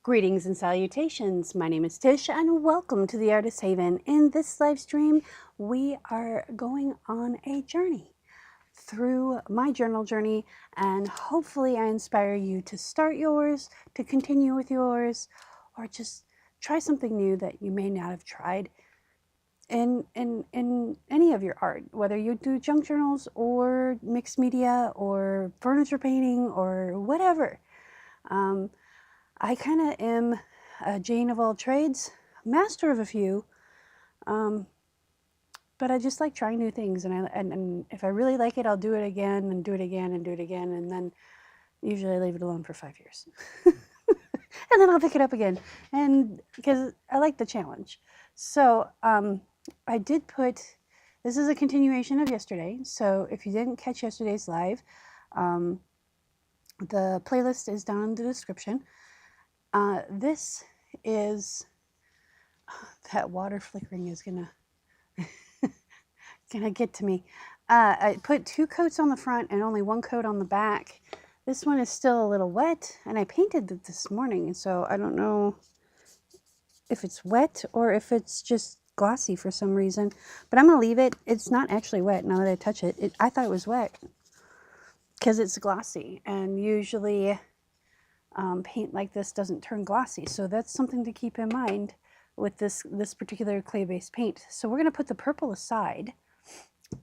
Greetings and salutations. My name is Tish and welcome to the Artist Haven. In this live stream, we are going on a journey through my journal journey, and hopefully I inspire you to start yours, to continue with yours, or just try something new that you may not have tried in any of your art, whether you do junk journals or mixed media or furniture painting or whatever. I kind of am a Jane of all trades, master of a few, but I just like trying new things, and if I really like it, I'll do it again and do it again and do it again, and then usually I leave it alone for 5 years. And then I'll pick it up again, and because I like the challenge. So I did put, this is a continuation of yesterday, so if you didn't catch yesterday's live, the playlist is down in the description. This is, that water flickering is gonna get to me. I put 2 coats on the front and only 1 coat on the back. This one is still a little wet, and I painted it this morning, so I don't know if it's wet or if it's just glossy for some reason, but I'm gonna leave it. It's not actually wet now that I touch it. I thought it was wet because it's glossy, and usually paint like this doesn't turn glossy, so that's something to keep in mind with this particular clay-based paint. So we're going to put the purple aside.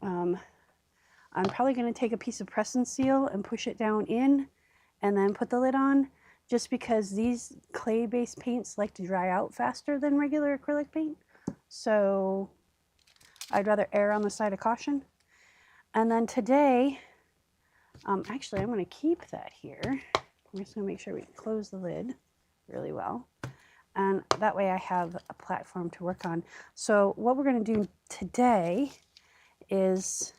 I'm probably going to take a piece of press and seal and push it down in and then put the lid on, just because these clay-based paints like to dry out faster than regular acrylic paint, so I'd rather err on the side of caution. And then today, actually I'm going to keep that here. I'm just going to make sure we close the lid really well, and that way I have a platform to work on. So what we're going to do today is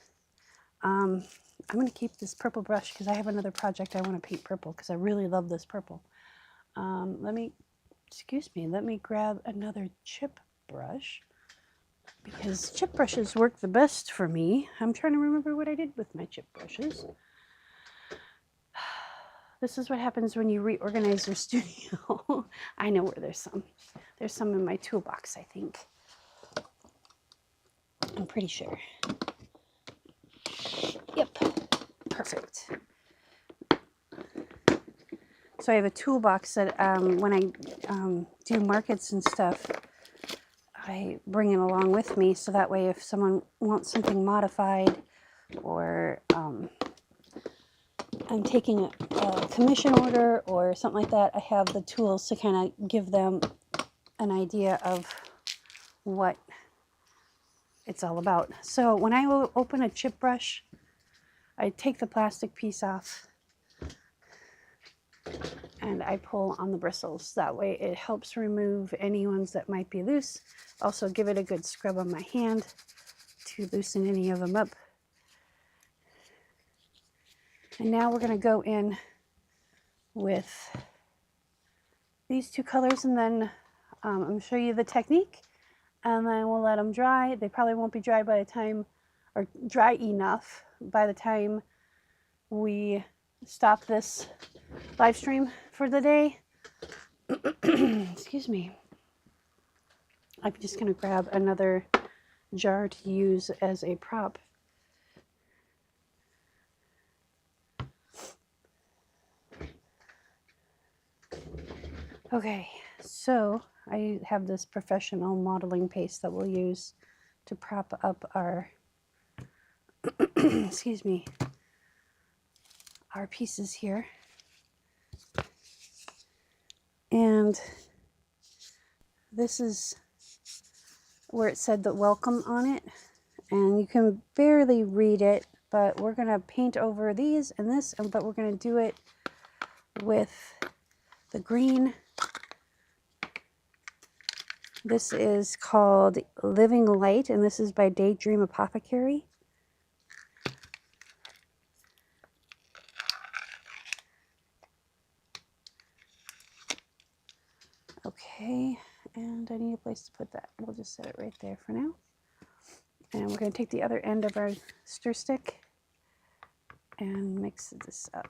I'm going to keep this purple brush because I have another project I want to paint purple because I really love this purple. Let me grab another chip brush because chip brushes work the best for me. I'm trying to remember what I did with my chip brushes. This is what happens when you reorganize your studio. I know where there's some. There's some in my toolbox, I think. I'm pretty sure. Yep, perfect. So I have a toolbox that when I do markets and stuff, I bring it along with me, so that way if someone wants something modified, or I'm taking a commission order or something like that, I have the tools to kind of give them an idea of what it's all about. So when I open a chip brush, I take the plastic piece off and I pull on the bristles. That way it helps remove any ones that might be loose. Also give it a good scrub on my hand to loosen any of them up. And now we're going to go in with these 2 colors, and then I'm going to show you the technique, and then we'll let them dry. They probably won't be dry by the time, or dry enough by the time we stop this live stream for the day. Excuse me. I'm just going to grab another jar to use as a prop. Okay, so I have this professional modeling paste that we'll use to prop up our, excuse me, our pieces here. And this is where it said the welcome on it, and you can barely read it, but we're going to paint over these and this, but we're going to do it with the green. This is called Living Light, and this is by Daydream Apothecary. Okay, and I need a place to put that. We'll just set it right there for now. And we're going to take the other end of our stir stick and mix this up.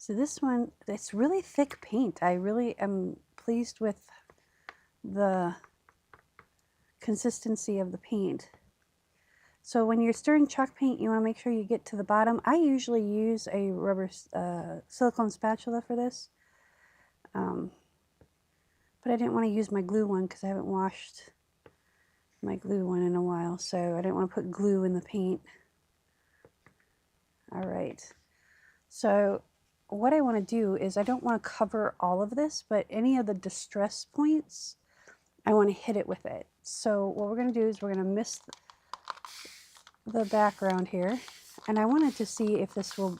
So this one, it's really thick paint. I really am pleased with the consistency of the paint. So when you're stirring chalk paint, you want to make sure you get to the bottom. I usually use a rubber silicone spatula for this. But I didn't want to use my glue one because I haven't washed my glue one in a while. So I didn't want to put glue in the paint. All right. So what I want to do is I don't want to cover all of this, but any of the distress points, I want to hit it with it. So what we're going to do is we're going to mist the background here. And I wanted to see if this will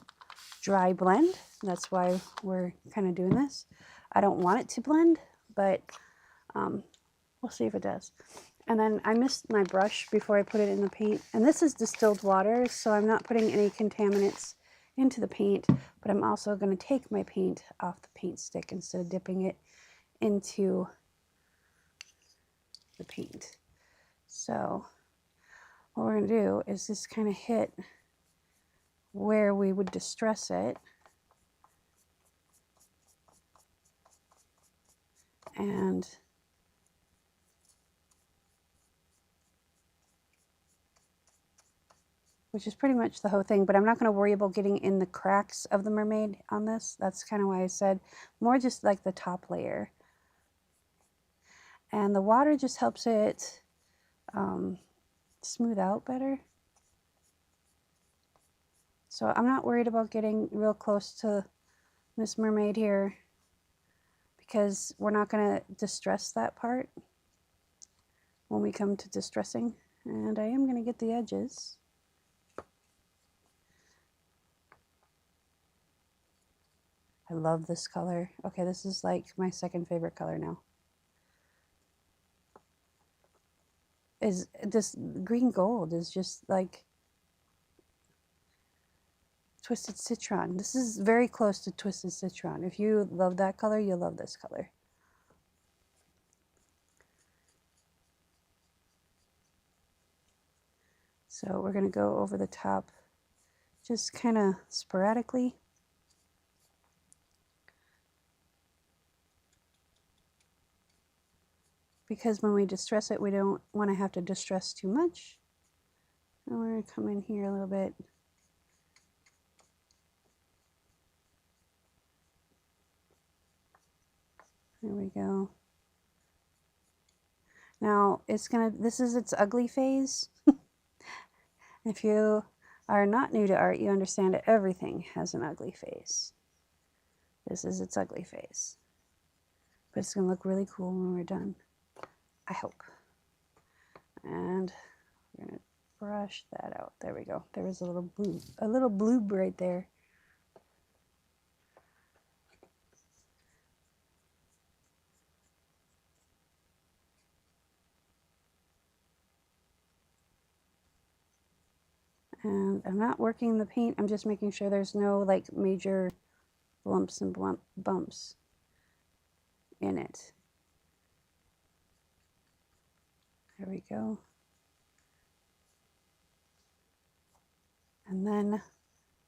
dry blend. That's why we're kind of doing this. I don't want it to blend, but we'll see if it does. And then I mist my brush before I put it in the paint. And this is distilled water, so I'm not putting any contaminants into the paint, but I'm also going to take my paint off the paint stick instead of dipping it into the paint. So what we're going to do is just kind of hit where we would distress it. And which is pretty much the whole thing, but I'm not going to worry about getting in the cracks of the mermaid on this. That's kind of why I said more just like the top layer. And the water just helps it smooth out better. So I'm not worried about getting real close to this mermaid here because we're not going to distress that part when we come to distressing. And I am going to get the edges. I love this color. Okay, this is like my second favorite color now. Is this green gold is just like Twisted Citron. This is very close to Twisted Citron. If you love that color, you'll love this color. So we're going to go over the top just kind of sporadically. Because when we distress it, we don't want to have to distress too much. And we're going to come in here a little bit. There we go. Now it's gonna, this is its ugly phase. If you are not new to art, you understand that everything has an ugly face. This is its ugly face. But it's gonna look really cool when we're done, I hope. And we're gonna brush that out. There we go. There was a little bloob right there. And I'm not working the paint, I'm just making sure there's no like major lumps and bumps in it. There we go. And then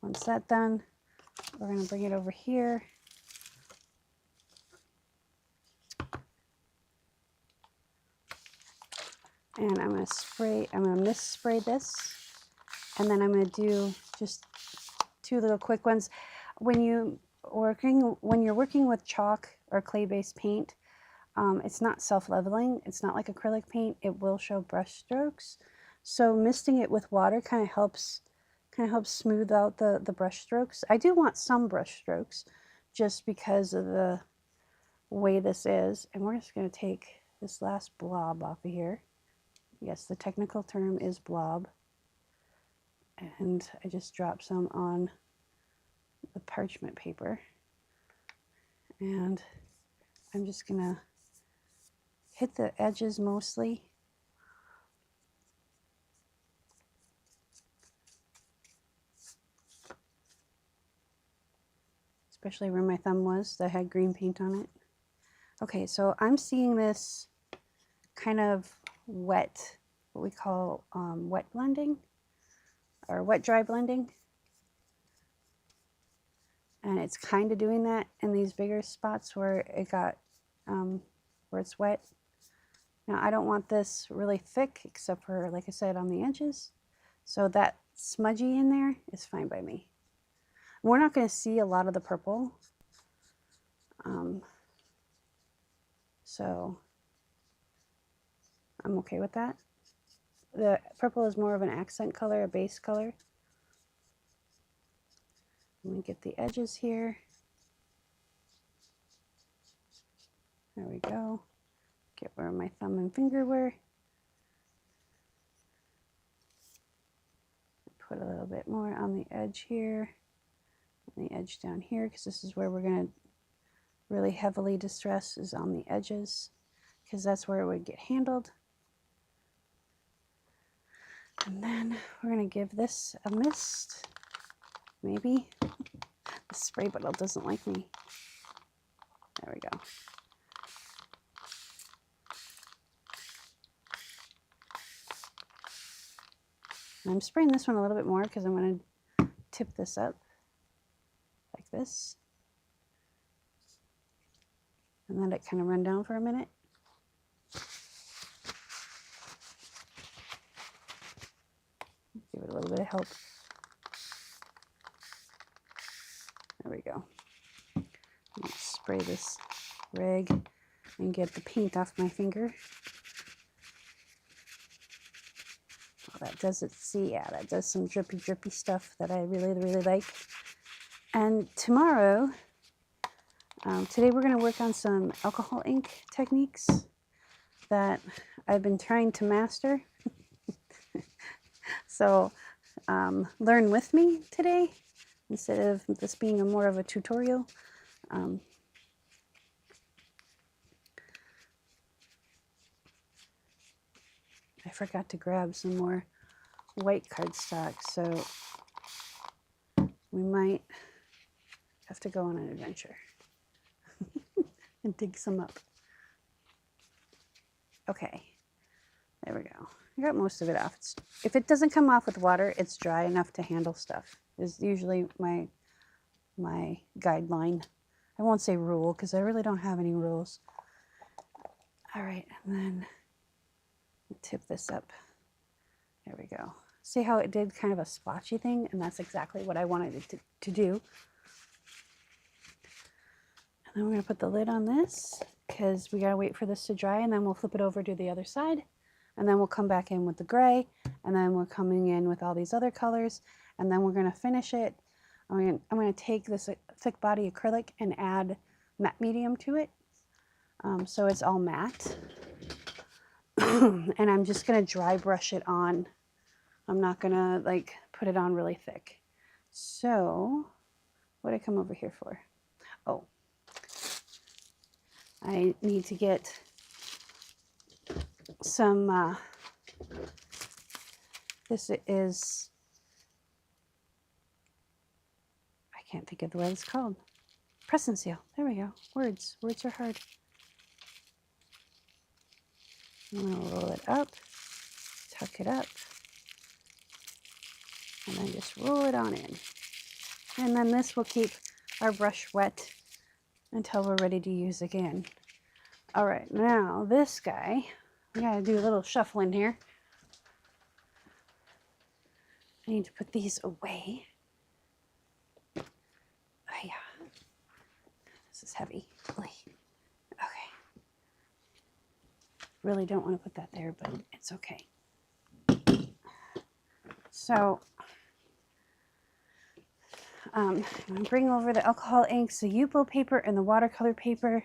once that's done, we're going to bring it over here. And I'm going to mist spray this. And then I'm going to do just two little quick ones. When you're working with chalk or clay-based paint, it's not self-leveling. It's not like acrylic paint. It will show brush strokes. So misting it with water kind of helps smooth out the brush strokes. I do want some brush strokes just because of the way this is. And we're just going to take this last blob off of here. Yes, the technical term is blob. And I just dropped some on the parchment paper. And I'm just going to hit the edges mostly. Especially where my thumb was that had green paint on it. Okay, so I'm seeing this kind of wet, what we call wet blending or wet dry blending. And it's kind of doing that in these bigger spots where it got, where it's wet. Now I don't want this really thick, except for, like I said, on the edges. So that smudgy in there is fine by me. We're not going to see a lot of the purple. So I'm okay with that. The purple is more of an accent color, a base color. Let me get the edges here. There we go. Get where my thumb and finger were. Put a little bit more on the edge here, on the edge down here, because this is where we're going to really heavily distress, is on the edges, because that's where it would get handled. And then we're going to give this a mist, maybe. The spray bottle doesn't like me. There we go. And I'm spraying this one a little bit more because I'm going to tip this up like this. And let it kind of run down for a minute. Give it a little bit of help. There we go. Let's spray this rag and get the paint off my finger. Oh, that does it. See, yeah, that does some drippy, drippy stuff that I really, really like. And tomorrow, today we're going to work on some alcohol ink techniques that I've been trying to master. So learn with me today instead of this being more of a tutorial. I forgot to grab some more white cardstock, so we might have to go on an adventure and dig some up. Okay, there we go. I got most of it off. If it doesn't come off with water, it's dry enough to handle stuff, is usually my guideline. I won't say rule, because I really don't have any rules. All right, and then tip this up. There we go. See how it did kind of a splotchy thing? And that's exactly what I wanted it to do. And then we're going to put the lid on this, because we got to wait for this to dry, and then we'll flip it over to the other side. And then we'll come back in with the gray, and then we're coming in with all these other colors, and then we're going to finish it. I'm going to take this thick body acrylic and add matte medium to it, so it's all matte. And I'm just going to dry brush it on. I'm not going to like put it on really thick. So what did I come over here for? Oh, I need to get some, this is, I can't think of what it's called. Press and seal. There we go. Words are hard. I'm going to roll it up, tuck it up, and then just roll it on in. And then this will keep our brush wet until we're ready to use again. All right, now this guy, we gotta do a little shuffling here. I need to put these away. Oh yeah, this is heavy. Okay. Really don't want to put that there, but it's okay. So I'm going to bring over the alcohol inks, the Yupo paper, and the watercolor paper.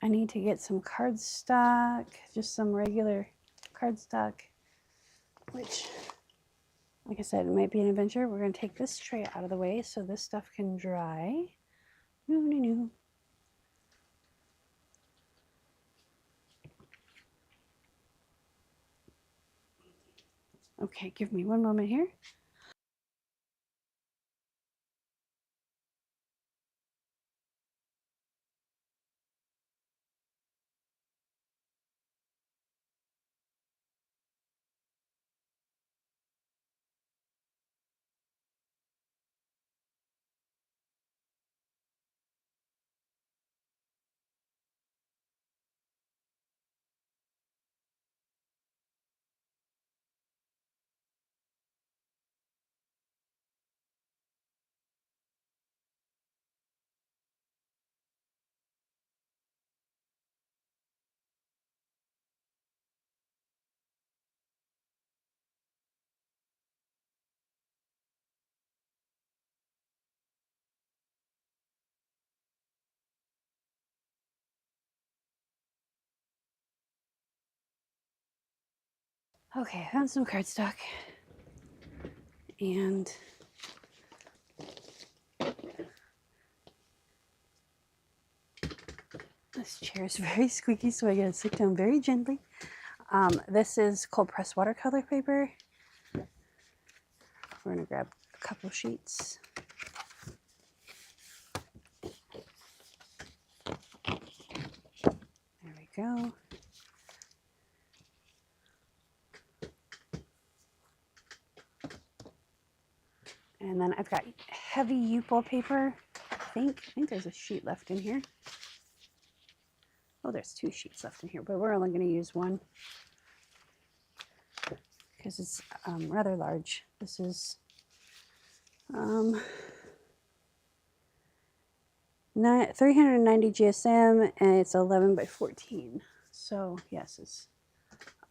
I need to get some cardstock, just some regular cardstock, which, like I said, it might be an adventure. We're going to take this tray out of the way so this stuff can dry. Okay, give me one moment here. Okay, I found some cardstock. And this chair is very squeaky, so I gotta sit down very gently. This is cold pressed watercolor paper. We're gonna grab a couple sheets. There we go. And then I've got heavy U-Pull paper. I think there's a sheet left in here. Oh, there's 2 sheets left in here, but we're only going to use one because it's rather large. This is 390 GSM, and it's 11 by 14. So yes, it's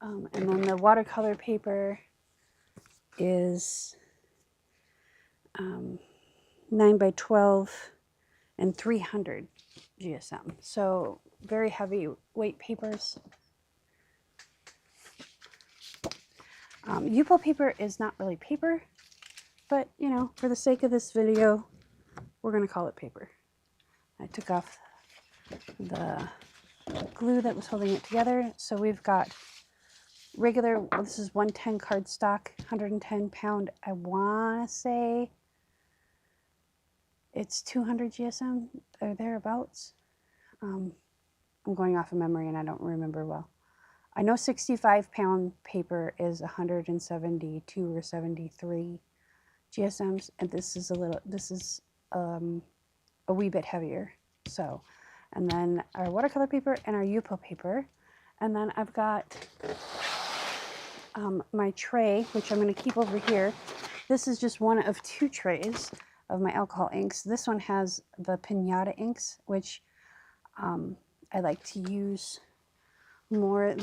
and then the watercolor paper is 9 by 12 and 300 GSM. So very heavy weight papers. U-Pull paper is not really paper, but you know, for the sake of this video, we're going to call it paper. I took off the glue that was holding it together. So we've got regular, this is 110 cardstock, 110 pound. I want to say it's 200 GSM or thereabouts. I'm going off of memory and I don't remember well. I know 65 pound paper is 172 or 73 GSMs, and this is a wee bit heavier. So, and then our watercolor paper and our U-Pull paper. And then I've got my tray, which I'm going to keep over here. This is just one of 2 trays of my alcohol inks. This one has the Pinata inks, which I like to use more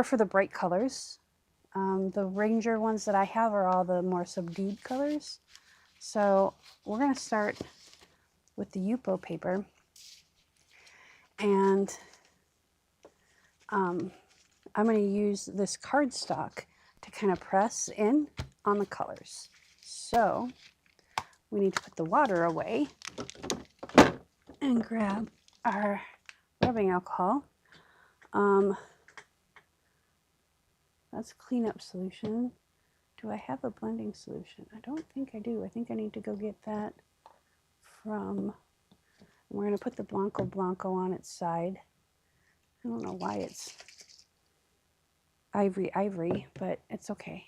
for the bright colors. The Ranger ones that I have are all the more subdued colors. So we're going to start with the U-Pull paper, and I'm going to use this cardstock to kind of press in on the colors. So we need to put the water away and grab our rubbing alcohol. That's cleanup solution. Do I have a blending solution? I don't think I do. I think I need to go get that from, we're going to put the Blanco Blanco on its side. I don't know why it's ivory, but it's okay.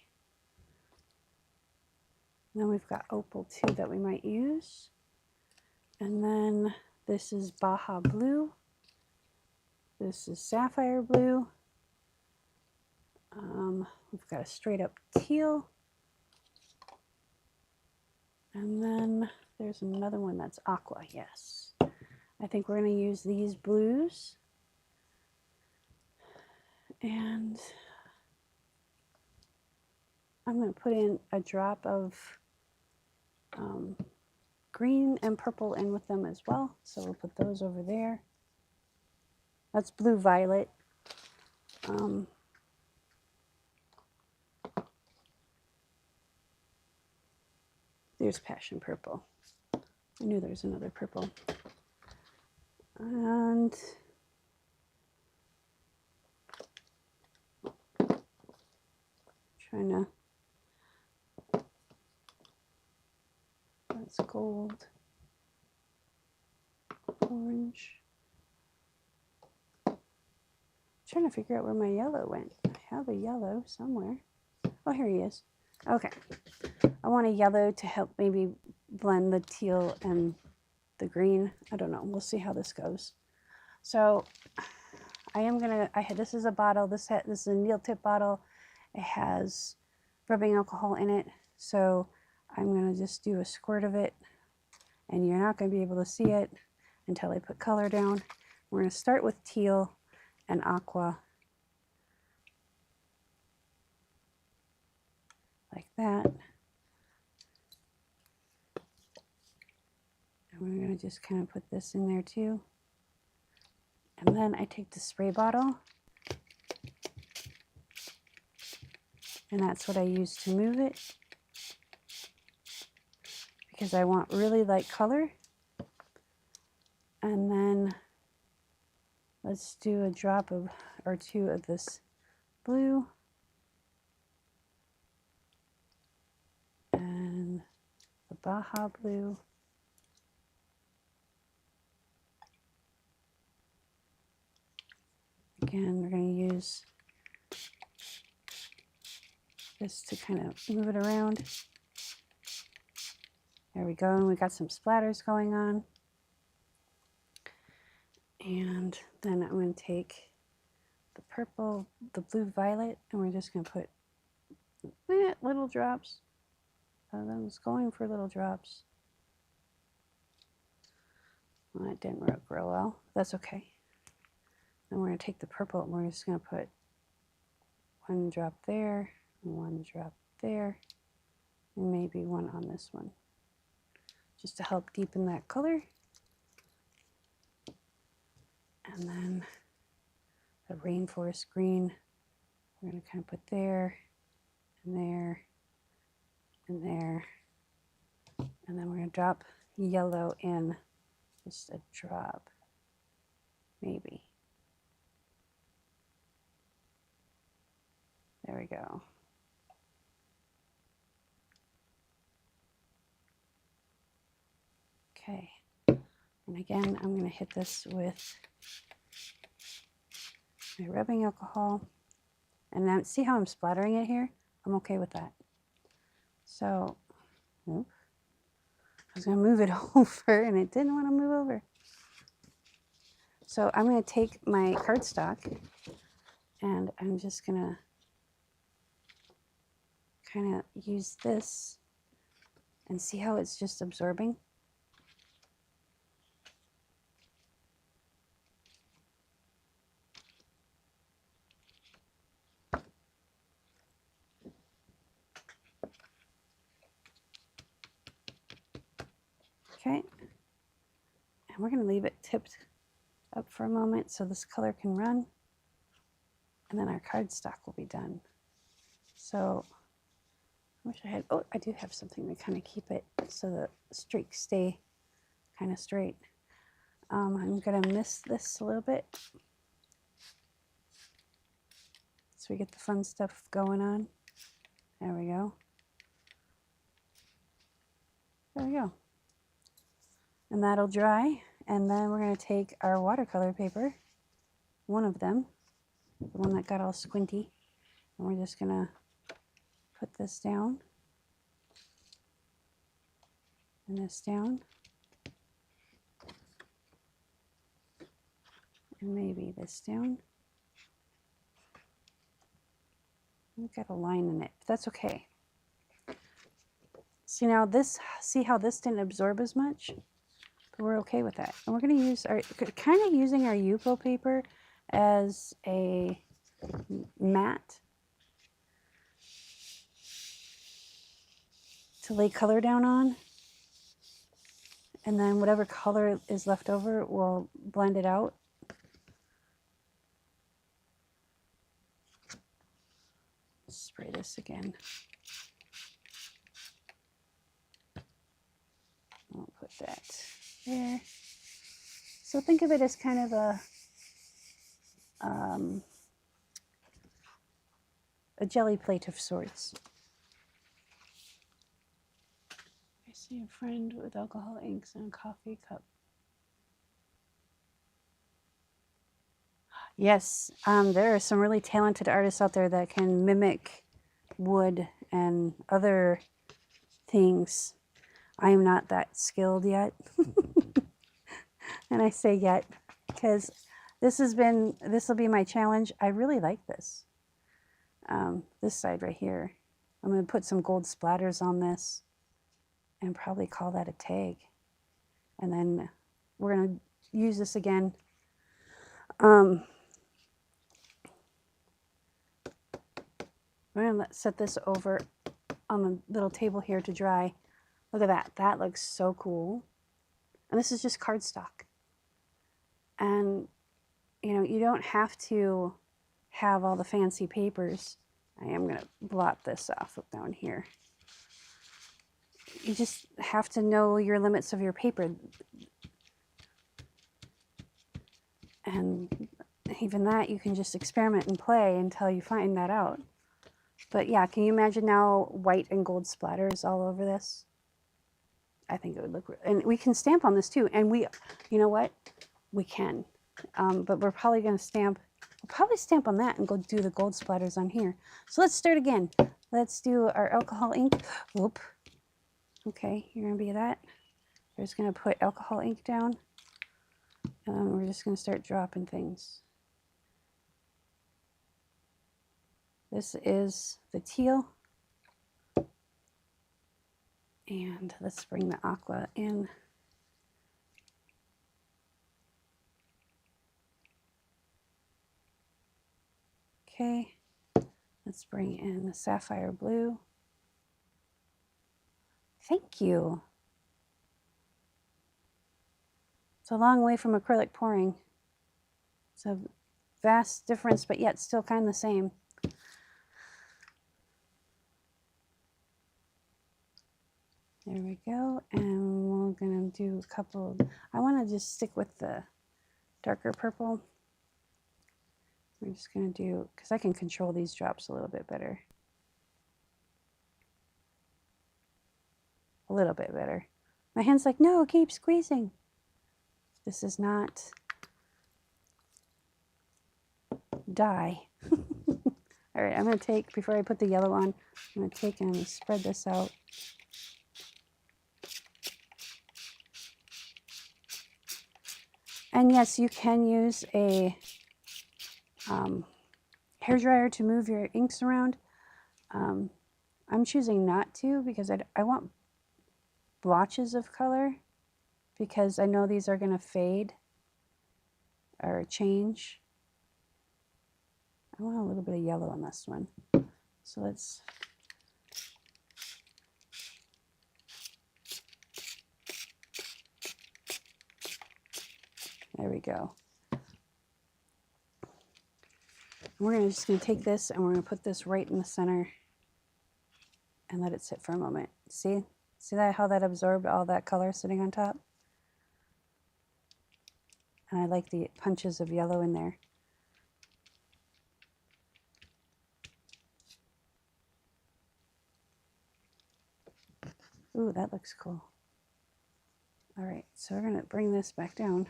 And then we've got opal too that we might use. And then this is Baja Blue. This is Sapphire Blue. We've got a straight up teal. And then there's another one that's aqua, yes. I think we're going to use these blues. And I'm going to put in a drop of green and purple in with them as well. So we'll put those over there. That's blue violet. There's passion purple. I knew there was another purple. And trying to, that's gold, orange. Trying to figure out where my yellow went. I have a yellow somewhere. Oh, here he is. Okay. I want a yellow to help maybe blend the teal and the green. I don't know. We'll see how this goes. So I am gonna, this is a bottle. This is a needle tip bottle. It has rubbing alcohol in it. So I'm gonna just do a squirt of it, and you're not gonna be able to see it until I put color down. We're gonna start with teal and aqua, like that. And we're going to just kind of put this in there too. And then I take the spray bottle And that's what I use to move it, because I want really light color. And then let's do a drop of or two of this blue. And the Baja blue. Again, we're going to use this to kind of move it around. There we go, and we got some splatters going on. And then I'm going to take the purple, the blue violet, and we're just going to put little drops. I was going for little drops. Well, that didn't work real well. That's okay. Then we're going to take the purple and we're just going to put one drop there, one drop there, and maybe one on this one, just to help deepen that color. And then the rainforest green, we're going to kind of put there, and there, and there. And then we're going to drop yellow in, just a drop, maybe. There we go. Okay. And again, I'm going to hit this with my rubbing alcohol. And now see how I'm splattering it here? I'm okay with that. So, I was going to move it over and it didn't want to move over. So I'm going to take my cardstock and I'm just going to kind of use this and see how it's just absorbing. Okay, and we're going to leave it tipped up for a moment so this color can run, and then our cardstock will be done. So I wish I had, oh, I do have something to kind of keep it so the streaks stay kind of straight. I'm going to mist this a little bit so we get the fun stuff going on. There we go. There we go. And that'll dry. And then we're going to take our watercolor paper, one of them, the one that got all squinty, and we're just going to put this down and this down. And maybe this down. We've got a line in it, but that's okay. See now this, see how this didn't absorb as much? But we're okay with that. And we're going to use our, kind of using our Yupo paper as a mat to lay color down on. And then whatever color is left over, we'll blend it out. Spray this again. I'll put that there. So think of it as kind of a jelly plate of sorts. I see a friend with alcohol inks and a coffee cup. Yes, there are some really talented artists out there that can mimic wood and other things. I am not that skilled yet. And I say yet because this will be my challenge. I really like this. This side right here. I'm going to put some gold splatters on this and probably call that a tag. And then we're going to use this again. We're going to set this over on the little table here to dry. Look at that. That looks so cool. And this is just cardstock. And, you know, you don't have to have all the fancy papers. I am going to blot this off down here. You just have to know your limits of your paper. And even that, you can just experiment and play until you find that out. But yeah, can you imagine now white and gold splatters all over this? I think it would look, and we can stamp on this too. And you know what? We can. But we're probably going to stamp, we'll probably stamp on that and go do the gold splatters on here. So let's start again. Let's do our alcohol ink. Whoop. Okay, you're going to be that. We're just going to put alcohol ink down. And then we're just going to start dropping things. This is the teal. And let's bring the aqua in. Okay, let's bring in the sapphire blue. Thank you. It's a long way from acrylic pouring. It's a vast difference, but yet still kind of the same. There we go, and we're gonna do a couple, I wanna just stick with the darker purple. We're just gonna do, because I can control these drops a little bit better. A little bit better. My hand's like, no, keep squeezing. This is not dye. All right, I'm gonna take, before I put the yellow on, I'm gonna take and spread this out. And yes, you can use a hairdryer to move your inks around. I'm choosing not to because I want blotches of color, because I know these are going to fade or change. I want a little bit of yellow on this one. So let's, there we go. We're just going to take this and we're going to put this right in the center and let it sit for a moment. See that, how that absorbed all that color sitting on top? And I like the punches of yellow in there. Ooh, that looks cool. All right, so we're going to bring this back down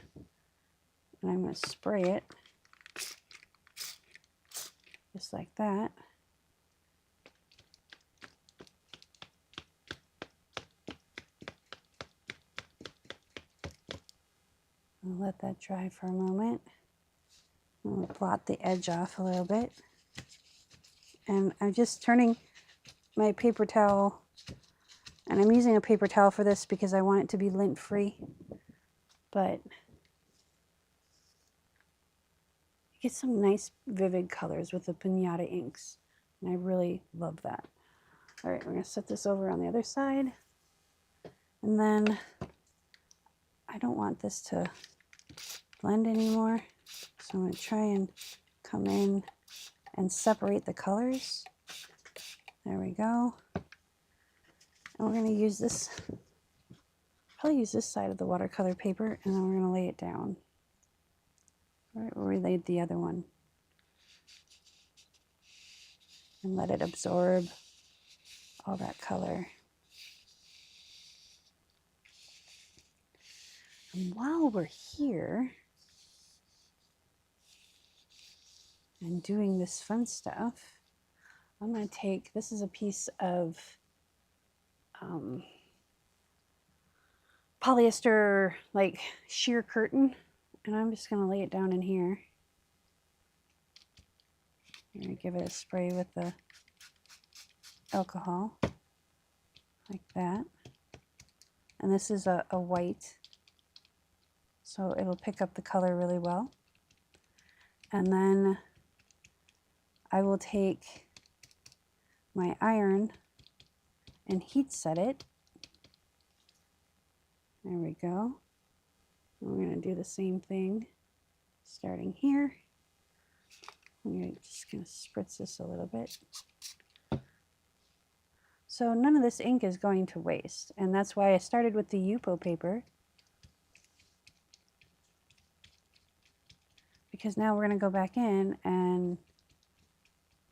and I'm going to spray it just like that. I'll let that dry for a moment. I'll blot the edge off a little bit. And I'm just turning my paper towel, and I'm using a paper towel for this because I want it to be lint free. But you get some nice vivid colors with the pinata inks. And I really love that. All right, we're gonna set this over on the other side. And then I don't want this to blend anymore. So I'm gonna try and come in and separate the colors. There we go. And we're gonna use this, probably use this side of the watercolor paper, and then we're gonna lay it down. Right where we laid the other one. And let it absorb all that color. And while we're here and doing this fun stuff, I'm going to take, this is a piece of polyester, like sheer curtain, and I'm just going to lay it down in here. I'm going to give it a spray with the alcohol, like that. And this is a white, so it'll pick up the color really well. And then I will take my iron and heat set it. There we go. We're going to do the same thing starting here. I'm just going to spritz this a little bit. So none of this ink is going to waste, and that's why I started with the Yupo paper, because now we're going to go back in and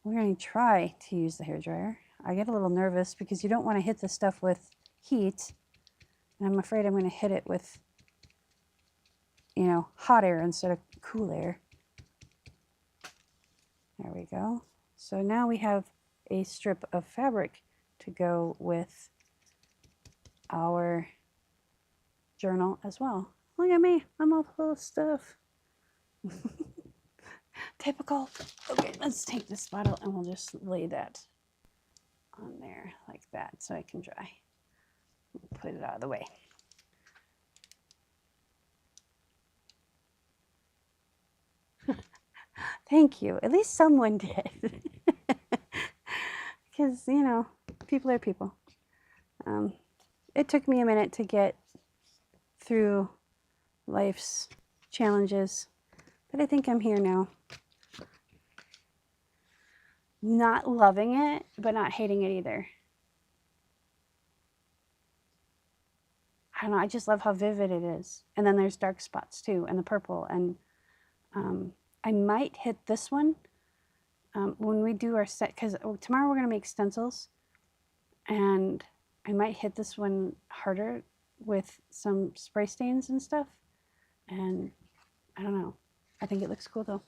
we're going to try to use the hairdryer. I get a little nervous because you don't want to hit the stuff with heat, and I'm afraid I'm going to hit it with, you know, hot air instead of cool air. There we go. So now we have a strip of fabric to go with our journal as well. Look at me, I'm all full of stuff. Typical. Okay, let's take this bottle and we'll just lay that on there like that so I can dry. Put it out of the way. Thank you. At least someone did. Because, you know, people are people. It took me a minute to get through life's challenges, but I think I'm here now. Not loving it, but not hating it either. I don't know, I just love how vivid it is. And then there's dark spots too, and the purple. And I might hit this one when we do our set, because tomorrow we're going to make stencils. And I might hit this one harder with some spray stains and stuff. And I don't know. I think it looks cool though.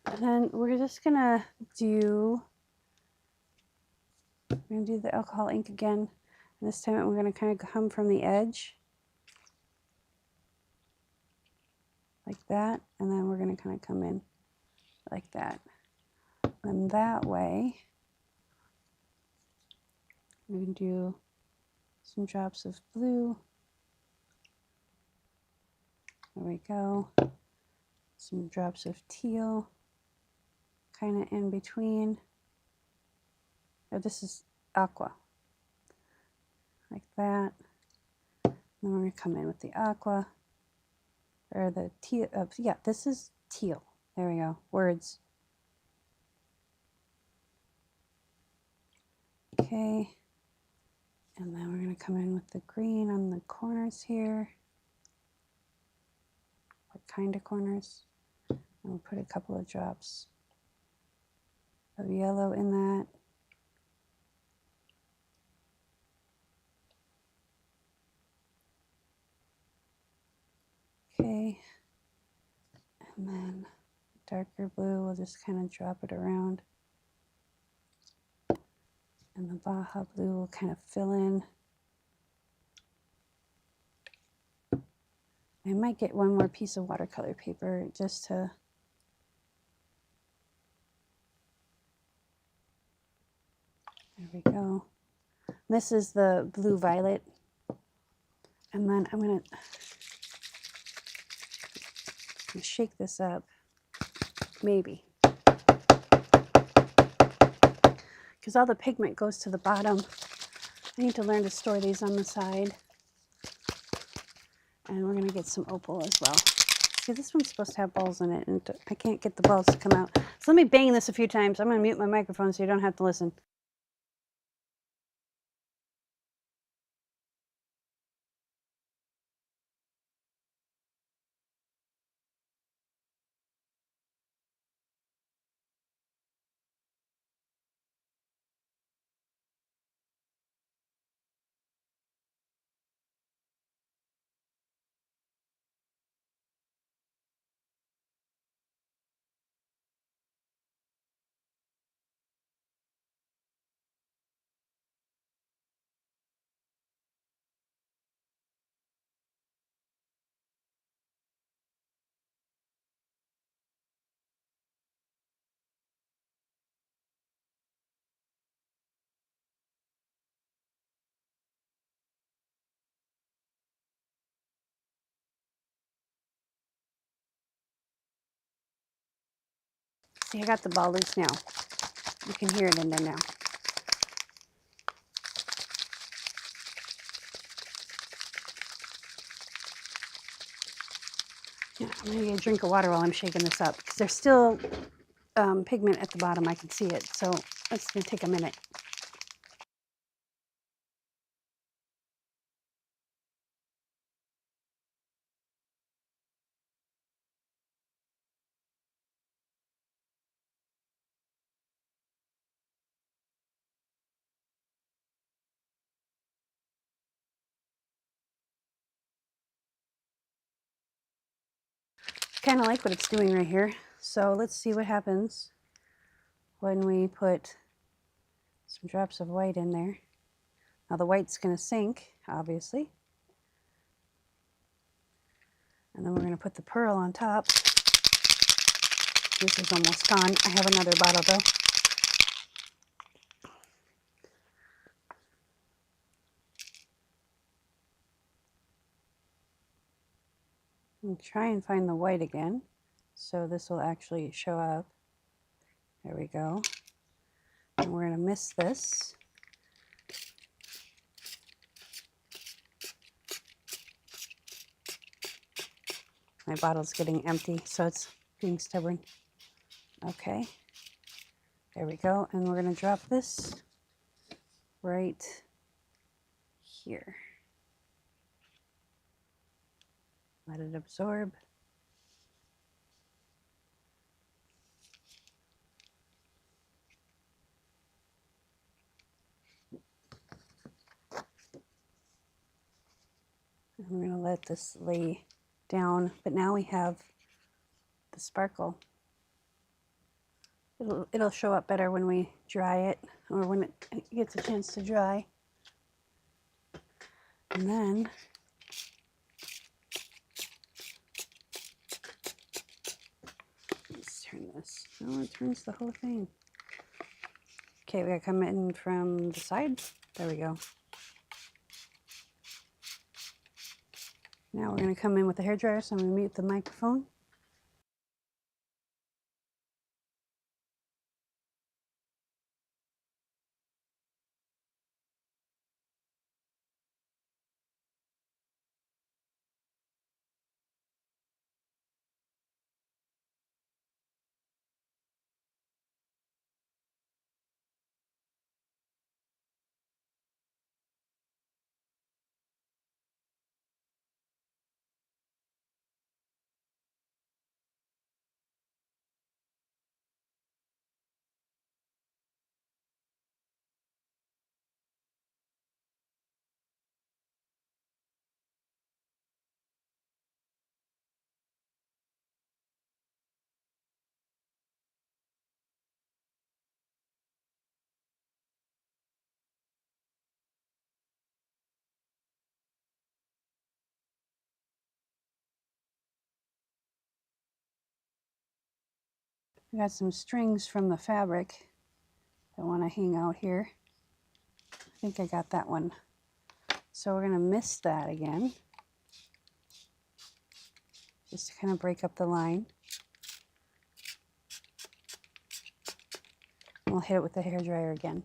And then we're just gonna do the alcohol ink again. And this time we're gonna kind of come from the edge like that, and then we're gonna kind of come in like that. And that way, we're gonna do some drops of blue. There we go. Some drops of teal, kind of in between. Oh, this is aqua, like that. And then we're going to come in with the aqua, or the teal. Yeah, this is teal. There we go. Words. Okay. And then we're going to come in with the green on the corners here. What kind of corners? And we'll put a couple of drops of yellow in that. Okay, and then darker blue, we'll just kind of drop it around. And the Baja blue will kind of fill in. I might get one more piece of watercolor paper just to there we go. This is the blue violet. And then I'm going to shake this up, maybe. Because all the pigment goes to the bottom. I need to learn to store these on the side. And we're going to get some opal as well. See, this one's supposed to have balls in it, and I can't get the balls to come out. So let me bang this a few times. I'm going to mute my microphone so you don't have to listen. See, I got the ball loose now. You can hear it in there now. Yeah, I'm gonna get a drink of water while I'm shaking this up because there's still pigment at the bottom. I can see it, so it's gonna take a minute. Kind of like what it's doing right here. So let's see what happens when we put some drops of white in there. Now the white's going to sink, obviously. And then we're going to put the pearl on top. This is almost gone. I have another bottle though. And try and find the white again. So this will actually show up. There we go. And we're going to mist this. My bottle's getting empty, so it's being stubborn. Okay. There we go. And we're going to drop this right here. Let it absorb. And we're going to let this lay down, but now we have the sparkle. It'll show up better when we dry it, or when it gets a chance to dry. And then let's turn this. Oh, it turns the whole thing. Okay, we gotta come in from the side. There we go. Now we're gonna come in with the hairdryer, so I'm gonna mute the microphone. I got some strings from the fabric that want to hang out here. I think I got that one. So we're gonna mist that again, just to kind of break up the line. And we'll hit it with the hairdryer again.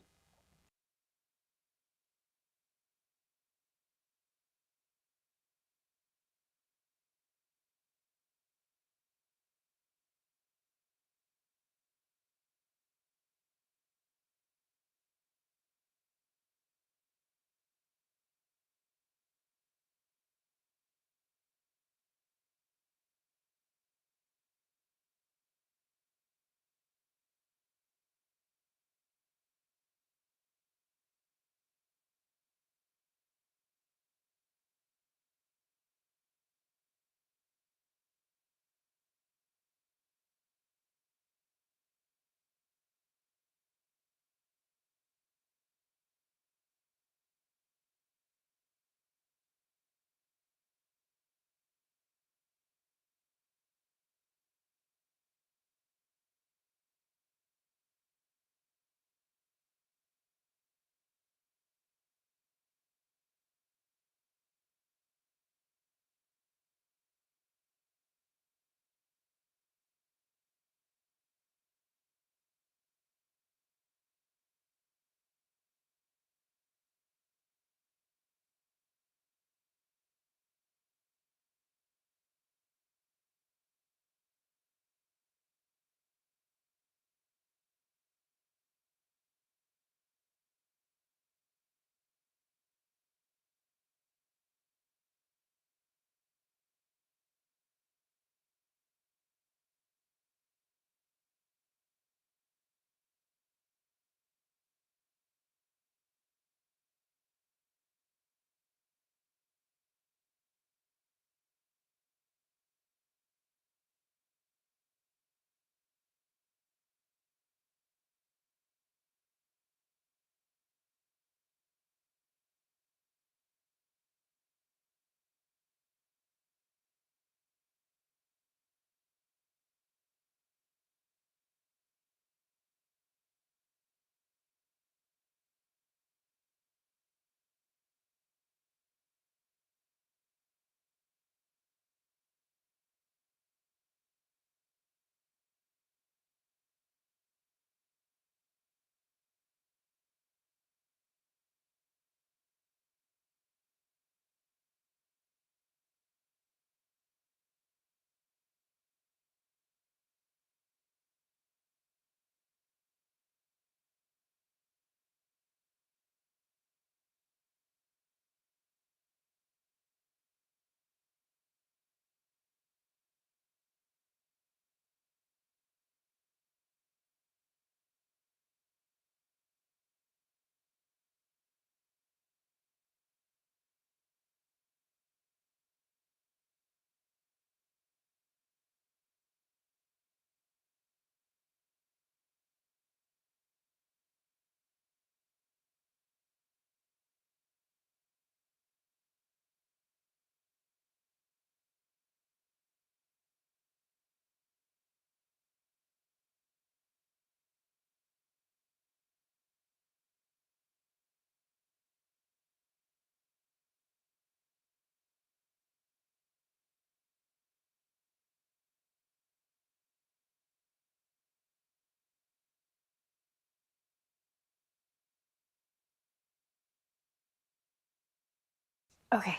Okay,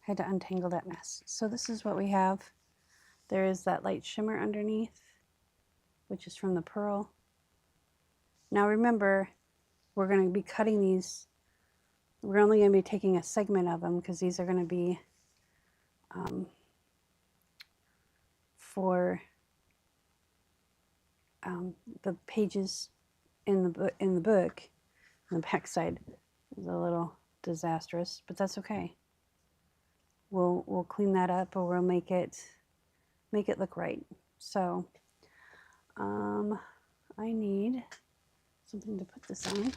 had to untangle that mess. So this is what we have. There is that light shimmer underneath, which is from the pearl. Now remember, we're going to be cutting these. We're only going to be taking a segment of them because these are going to be for the pages in the book. In the back side is a little disastrous, but that's okay. We'll clean that up, or we'll make it look right. So I need something to put this on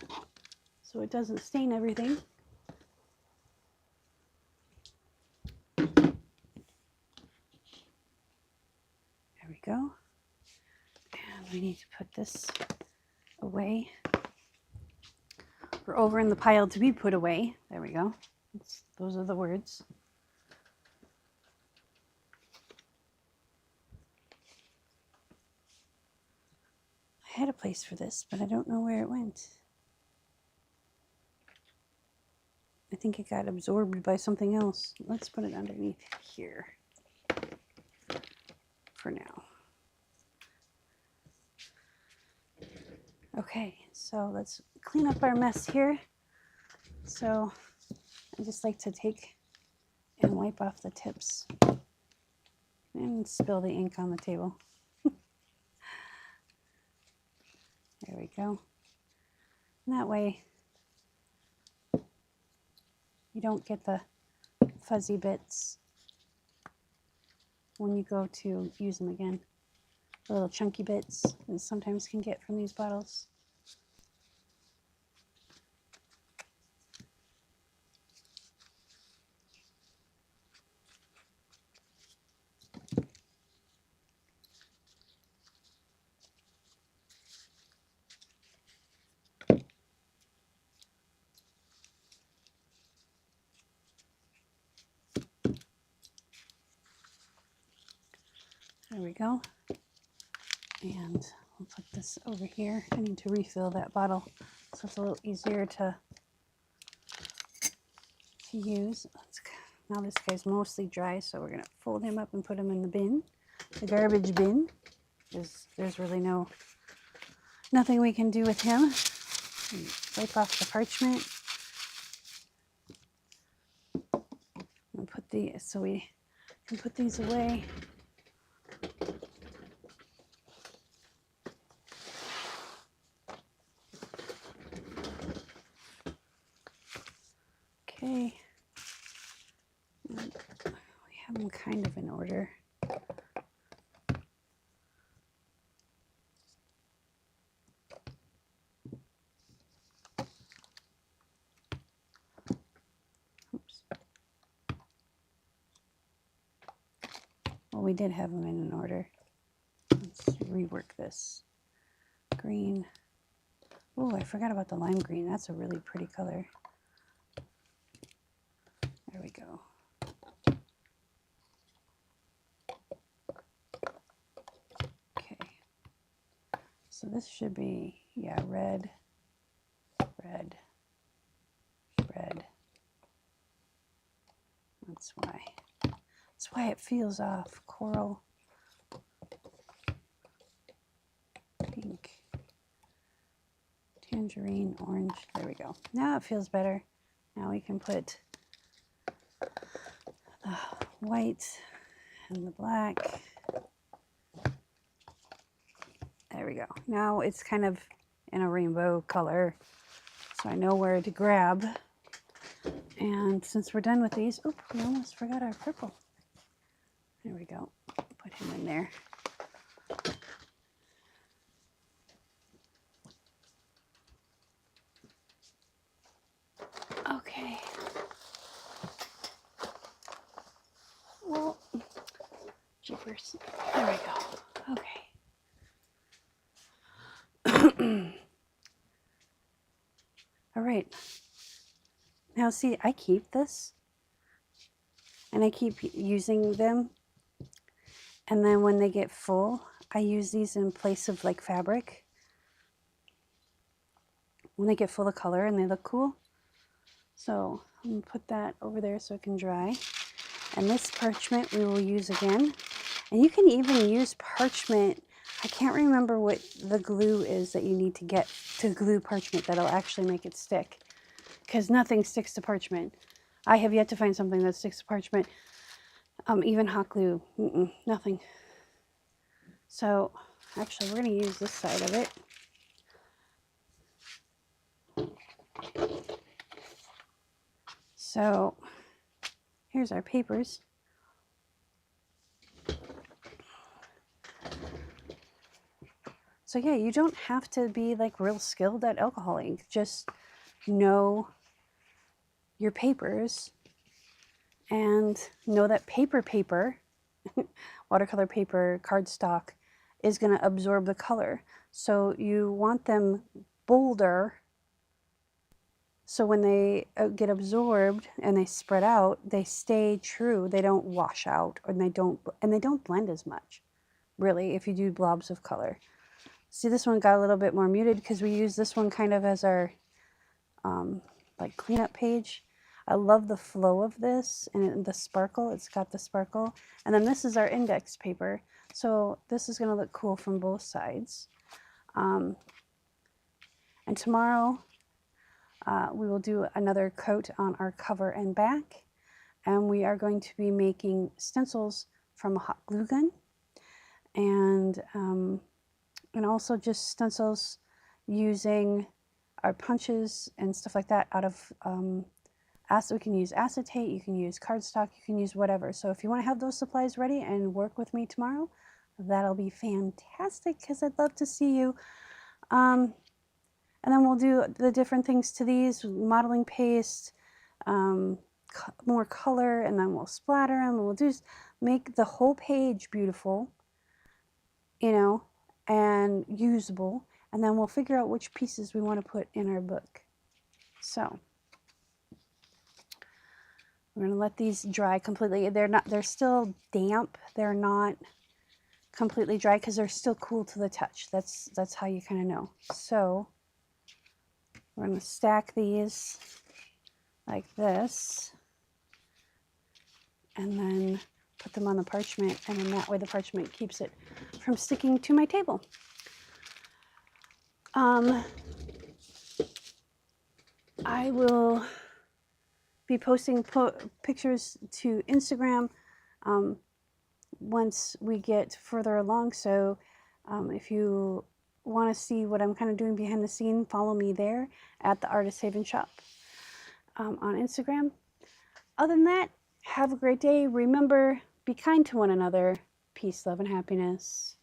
so it doesn't stain everything. There we go. And we need to put this away, or over in the pile to be put away. There we go. Those are the words. I had a place for this, but I don't know where it went. I think it got absorbed by something else. Let's put it underneath here for now. Okay, so let's clean up our mess here. So I just like to take and wipe off the tips and spill the ink on the table. There we go. And that way you don't get the fuzzy bits when you go to use them again. The little chunky bits you sometimes can get from these bottles. There we go. And we'll put this over here. I need to refill that bottle so it's a little easier to use. Now this guy's mostly dry, so we're going to fold him up and put him in the bin, the garbage bin, because there's really nothing we can do with him. Wipe off the parchment. And put so we can put these away. Okay, and we have them kind of in order. Oops. Well, we did have them in an order. Let's rework this. Green. Oh, I forgot about the lime green. That's a really pretty color. There we go. Okay. So this should be, yeah, red, red, red. That's why it feels off. Coral, pink, tangerine, orange. There we go. Now it feels better. Now we can put the white and the black. There we go. Now it's kind of in a rainbow color, so I know where to grab. And since we're done with these, oh, we almost forgot our purple. There we go. Put him in there. Okay. Well, jeepers. There we go. Okay. All right. Now see, I keep this and I keep using them. And then when they get full, I use these in place of like fabric. When they get full of color and they look cool. So I'm going to put that over there so it can dry. And this parchment we will use again. And you can even use parchment. I can't remember what the glue is that you need to get to glue parchment that'll actually make it stick, because nothing sticks to parchment. I have yet to find something that sticks to parchment. Even hot glue, nothing. So actually, we're going to use this side of it. So here's our papers. So yeah, you don't have to be like real skilled at alcohol ink. Just know your papers and know that paper, watercolor paper, cardstock, is going to absorb the color. So you want them bolder, so when they get absorbed and they spread out, they stay true. They don't wash out, and they don't blend as much, really, if you do blobs of color. See, this one got a little bit more muted because we use this one kind of as our like cleanup page. I love the flow of this and the sparkle. It's got the sparkle. And then this is our index paper. So this is going to look cool from both sides. And tomorrow we will do another coat on our cover and back. And we are going to be making stencils from a hot glue gun. And also just stencils using our punches and stuff like that out of we can use acetate, you can use cardstock, you can use whatever. So if you want to have those supplies ready and work with me tomorrow, that'll be fantastic, because I'd love to see you. And then we'll do the different things to these, modeling paste, more color, and then we'll splatter them, and we'll just make the whole page beautiful, you know, and usable, and then we'll figure out which pieces we want to put in our book. So we're going to let these dry completely. They're still damp. They're not completely dry because they're still cool to the touch. That's how you kind of know. So we're going to stack these like this and then put them on the parchment, and then that way the parchment keeps it from sticking to my table. I will be posting pictures to Instagram once we get further along. So if you want to see what I'm kind of doing behind the scene, follow me there at the Artist Haven Shop on Instagram. Other than that, have a great day. Remember, be kind to one another. Peace, love, and happiness.